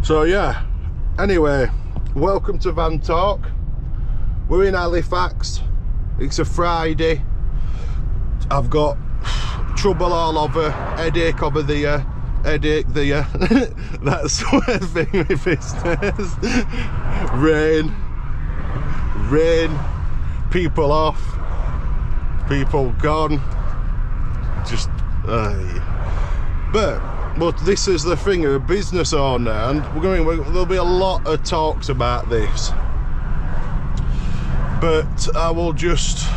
So yeah, anyway, welcome to Van Talk. We're in Halifax. It's a Friday. I've got trouble all over, headache over there, headache there. That's one thing with business. Rain, people off, people gone. Just, but this is the thing of a business owner, and there'll be a lot of talks about this. But I will just,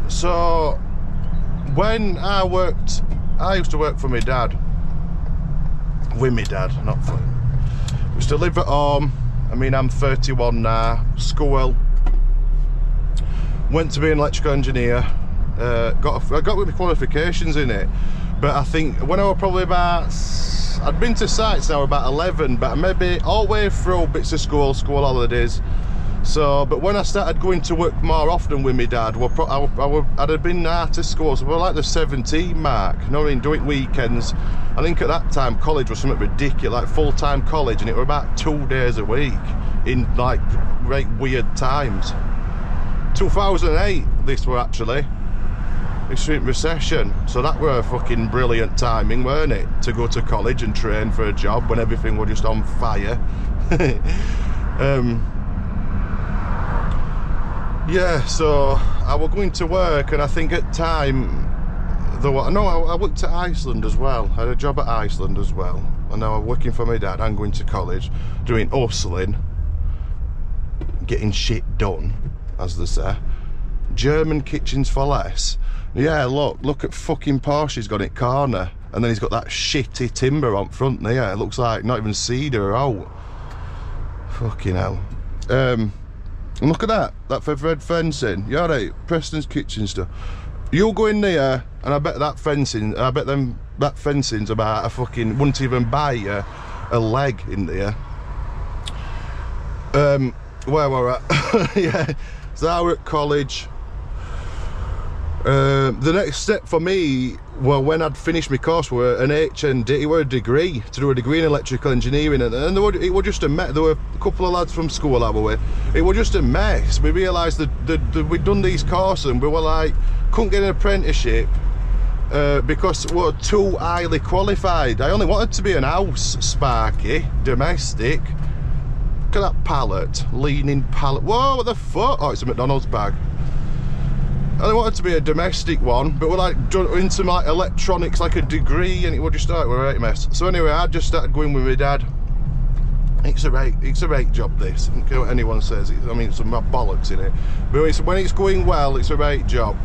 so when I used to work for my dad, with my dad, not for him. I used to live at home. I mean, I'm 31 now, school, went to be an electrical engineer, I got with my qualifications in it. But I think when I was probably I'd been to sites now about 11, but maybe all the way through bits of school holidays. So, but when I started going to work more often with my dad, I'd have been out of school, so we're like the 17 mark, you know what I mean, doing weekends. I think at that time college was something ridiculous, like full-time college, and it were about 2 days a week in like right weird times. 2008 this were actually. Extreme recession, so that were a fucking brilliant timing, weren't it, to go to college and train for a job when everything was just on fire. Yeah, so I was going to work, and I think at time I worked at Iceland as well. I had a job at Iceland as well, and now I'm working for my dad and going to college, doing hustling, getting shit done, as they say. German kitchens for less. Yeah, look at fucking Porsche he's got it corner, and then he's got that shitty timber on front there. It looks like not even cedar out. Fucking hell. And look at that for red fencing. Yeah, right, Preston's kitchen stuff. You go in there, and I bet that fencing's about a fucking, wouldn't even buy you a leg in there. Where we're at? Yeah, so I were at college. The next step for me, well, when I'd finished my course, were an HND, it were a degree, to do a degree in electrical engineering, and it was just a mess. There were a couple of lads from school I were with. It was just a mess. We realised that we'd done these courses, and we were like, couldn't get an apprenticeship because we were too highly qualified. I only wanted to be an house sparky, domestic. Look at that pallet, leaning pallet. Whoa, what the fuck? Oh, it's a McDonald's bag. I wanted to be a domestic one, but we're like into like electronics, like a degree, and it would just start with a right mess. So anyway, I just started going with my dad. It's a right job, this. I don't care what anyone says. I mean, some bollocks in it. But when it's going well, it's a right job.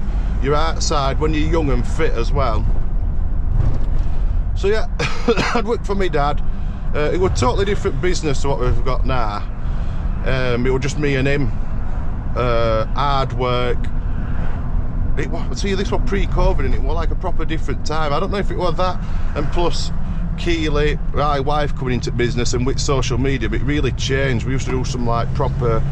You're outside when you're young and fit as well. So yeah, I'd worked for my dad. It was a totally different business to what we've got now. It was just me and him. Hard work. See, this was pre-COVID, and it was like a proper different time. I don't know if it was that, and plus Keely, my wife, coming into business, and with social media, but it really changed. We used to do some like proper,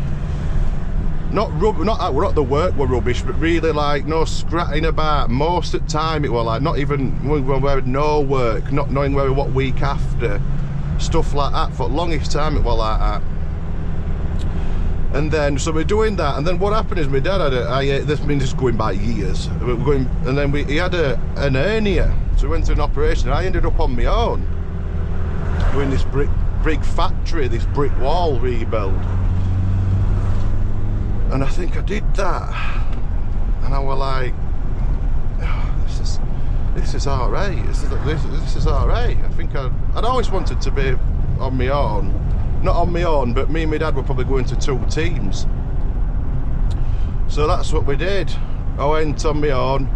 not the work were rubbish, but really like no scratting about. Most of the time it was like not even when we had no work, not knowing where we what week after, stuff like that. For the longest time it was like that. And then, so we're doing that, and then what happened is my dad had this means it's going by years, and then he had an hernia, so we went through an operation, and I ended up on my own, doing this brick factory, this brick wall rebuild. And I think I did that, and I was like, oh, this is alright, this is alright. I think I'd always wanted to be on my own. Not on my own, but me and my dad were probably going to 2 teams. So that's what we did. I went on my own.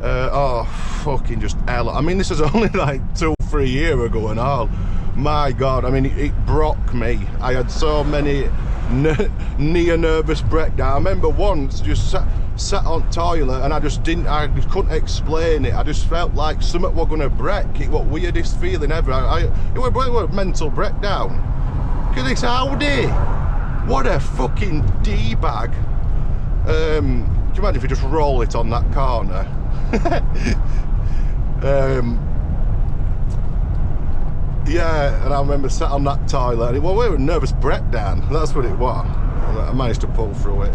Oh, fucking just hell. I mean, this is only like 2-3 years ago and all. My God, I mean, it broke me. I had so many near nervous breakdown. I remember once just sat on toilet, and I just couldn't explain it. I just felt like something was gonna break. It was weirdest feeling ever. It was a mental breakdown. Look at this Audi! What a fucking D-bag! Can you imagine if you just roll it on that Yeah, and I remember sat on that toilet, and we were a nervous breakdown. That's what it was. I managed to pull through it.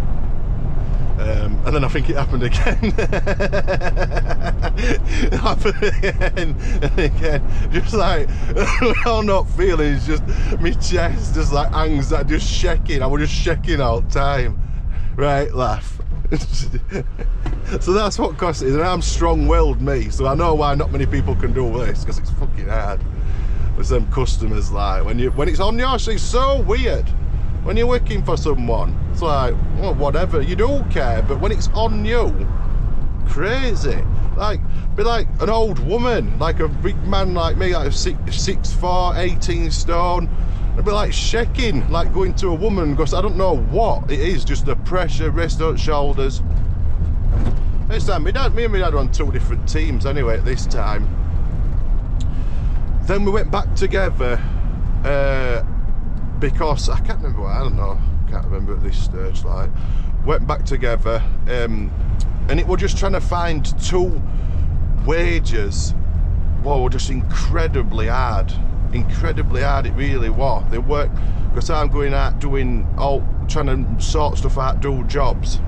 And then I think it happened again. It happened again and again. Just like, I'm not feeling, it's just my chest just like anxiety, just shaking. I was just shaking all the time. Right, laugh. So that's what cost it is, and I'm strong-willed, me, so I know why not many people can do this, because it's fucking hard. With them customers, like, when it's on your street, it's so weird. When you're working for someone, it's like, well, whatever, you don't care, but when it's on you, crazy. Like, be like an old woman, like a big man like me, like 6'4", 18 stone, I'd be like shaking, like going to a woman, because I don't know what it is, just the pressure, wrist, shoulders. This time, me and my dad were on 2 different teams anyway at this time. Then we went back together, because I can't remember what, I don't know, can't remember at this stage, like, went back together, and it was just trying to find 2 wages, well, were just incredibly hard, it really was. They work, because I'm going out doing, trying to sort stuff out, do jobs,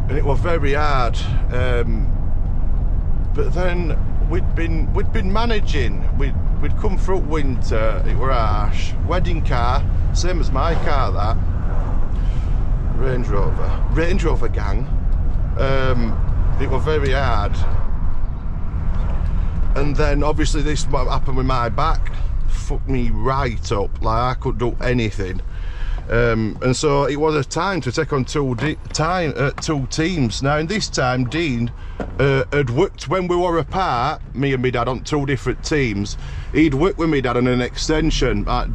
and it was very hard, but then we'd been managing, we'd come through winter, it were harsh, wedding car, same as my car, that Range Rover gang, it was very hard. And then obviously this happened with my back, fucked me right up, like I couldn't do anything. And so it was a time to take on 2 teams. Now in this time, Dean had worked, when we were apart, me and my dad, on 2 different teams. He'd worked with me dad on an extension. I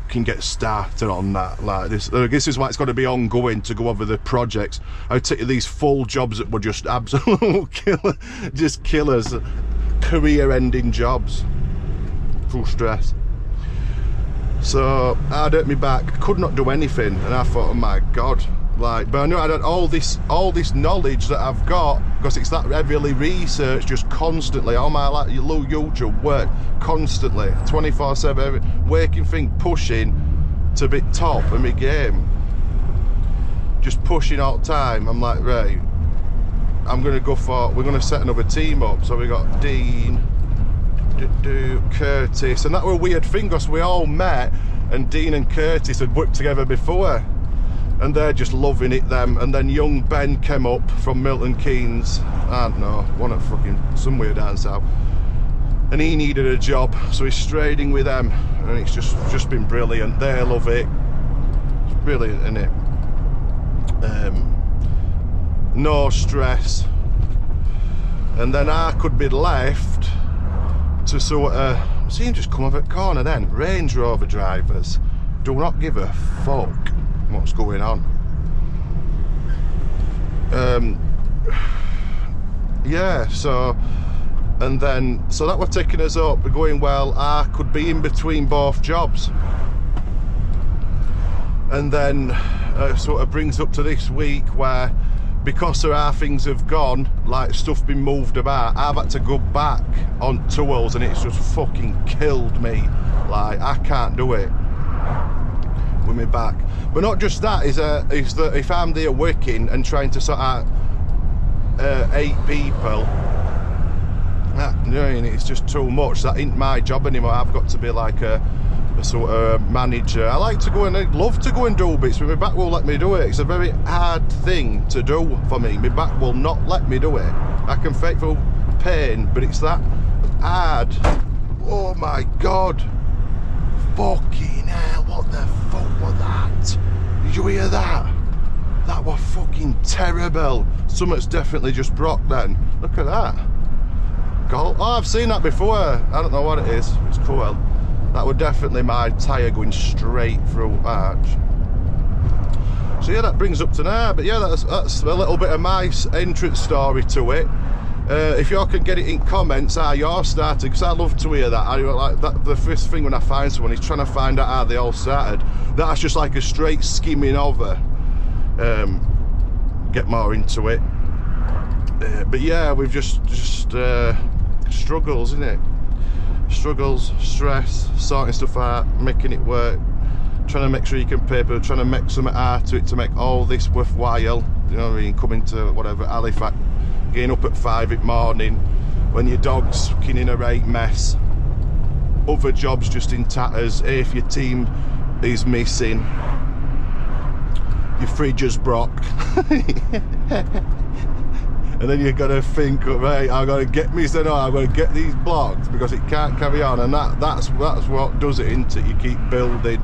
can get started on that like this. This is why it's got to be ongoing to go over the projects. I take these full jobs that were just absolute killers, career-ending jobs, full stress. So I'd hurt me back, could not do anything, and I thought, oh my god, like, but I knew I had all this knowledge that I've got, because it's that heavily researched just constantly. All my like YouTube work constantly, 24/7, working thing, pushing to be top of my game, just pushing all the time. I'm like, right, we're gonna set another team up. So we got Dean, Curtis, and that were a weird thing, because we all met and Dean and Curtis had worked together before, and they're just loving it, them. And then young Ben came up from Milton Keynes, I don't know, one of fucking somewhere down south, and he needed a job, so he's trading with them, and it's just been brilliant. They love it, it's brilliant, isn't it? No stress. And then I could be left to sort of see him just come over the corner. Then Range Rover drivers do not give a fuck what's going on. Yeah, so that was taking us up. We're going, well, I could be in between both jobs, and then sort of brings up to this week where, because of how things have gone, like stuff been moved about, I've had to go back on tools, and it's just fucking killed me. Like, I can't do it with my back. But not just that, is that if I'm there working and trying to sort out 8 people, you know, it's just too much. That ain't my job anymore. I've got to be like a sort of manager. I like to go and I'd love to go and do bits, but my back won't let me do it. It's a very hard thing to do for me. My back will not let me do it. I can fake for pain, but it's that hard. Oh my god, fucking hell, what the fuck was that? Did you hear that? That was fucking terrible. Something's definitely just broke then. Look at that. God. Oh, I've seen that before. I don't know what it is. It's cool. That was definitely my tyre going straight through arch. So yeah, that brings up to now. But yeah, that's a little bit of my entrance story to it. If you all can get it in comments how you're started, because I love to hear that. I like that. The first thing when I find someone is trying to find out how they all started. That's just like a straight skimming over. Get more into it. But yeah, we've just struggles, isn't it? struggles, stress, sorting stuff out, making it work, trying to make sure you can pay people, trying to make something out to it to make all this worthwhile. You know what I mean? Coming to whatever, Halifax, getting up at 5 in the morning when your dog's fucking in a right mess, other jobs just in tatters, if your team is missing, your fridge is broke. And then you've got to think, right, I've got to get me, so no, I've got to get these blocks because it can't carry on, and that's what does it, isn't it? You keep building,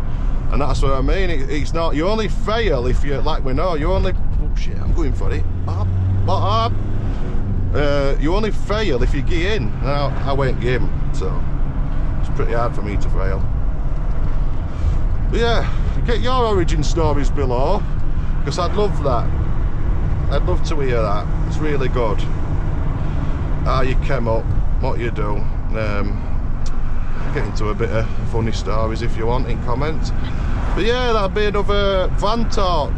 and that's what I mean. It's not, you only fail if you, like we know, you only, oh shit, I'm going for it, Bob. You only fail if you get in. Now, I won't get in, so it's pretty hard for me to fail. But yeah, get your origin stories below, because I'd love that. I'd love to hear that. It's really good. How you came up, what you do. Get into a bit of funny stories if you want in comments. But yeah, that'll be another van talk.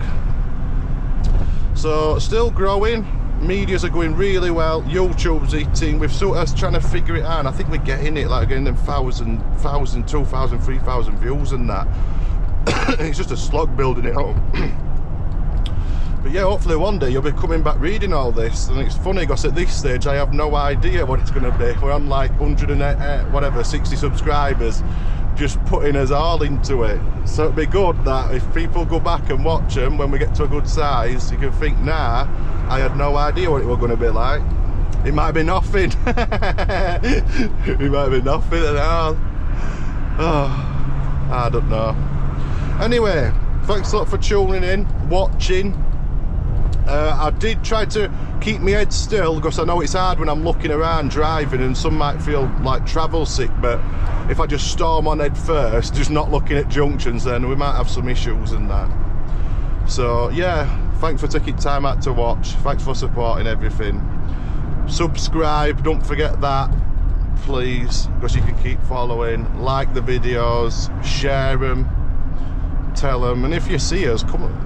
So still growing. Medias are going really well. YouTube's eating. We've sort of trying to figure it out. And I think we're getting it, like getting them 1,000, 2,000, 3,000 views and that. It's just a slog building it up. But yeah, hopefully one day you'll be coming back reading all this. And it's funny because at this stage I have no idea what it's going to be. We're on like 60 subscribers, just putting us all into it. So it'd be good that if people go back and watch them when we get to a good size, you can think, nah, I had no idea what it was going to be like. It might be nothing. It might be nothing at all. Oh, I don't know. Anyway, thanks a lot for tuning in, watching. I did try to keep my head still because I know it's hard when I'm looking around driving, and some might feel like travel sick, but if I just storm on head first, just not looking at junctions, then we might have some issues and that. So yeah, thanks for taking time out to watch. Thanks for supporting everything. Subscribe, don't forget that, please, because you can keep following. Like the videos, share them, tell them, and if you see us, come on,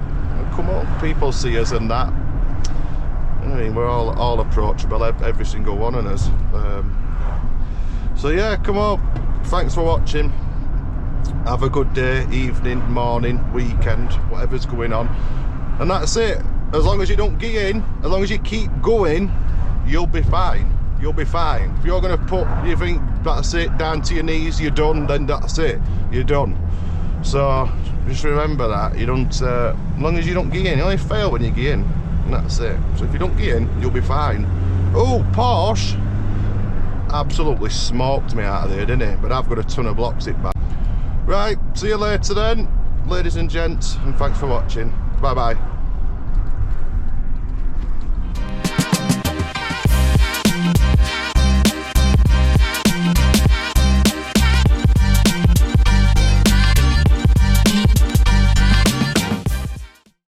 people see us and that. I mean, we're all approachable, every single one of us. So yeah, come on, thanks for watching. Have a good day, evening, morning, weekend, whatever's going on, and that's it. As long as you don't get in, as long as you keep going, you'll be fine. You'll be fine. If you're going to put, you think that's it, down to your knees, you're done, then that's it, you're done. So just remember that you don't, as long as you don't get in, you only fail when you get in, and that's it. So if you don't get in, you'll be fine. Oh, Porsche absolutely smoked me out of there, didn't it? But I've got a ton of blocks it back. Right, see you later then, ladies and gents, and thanks for watching. Bye bye.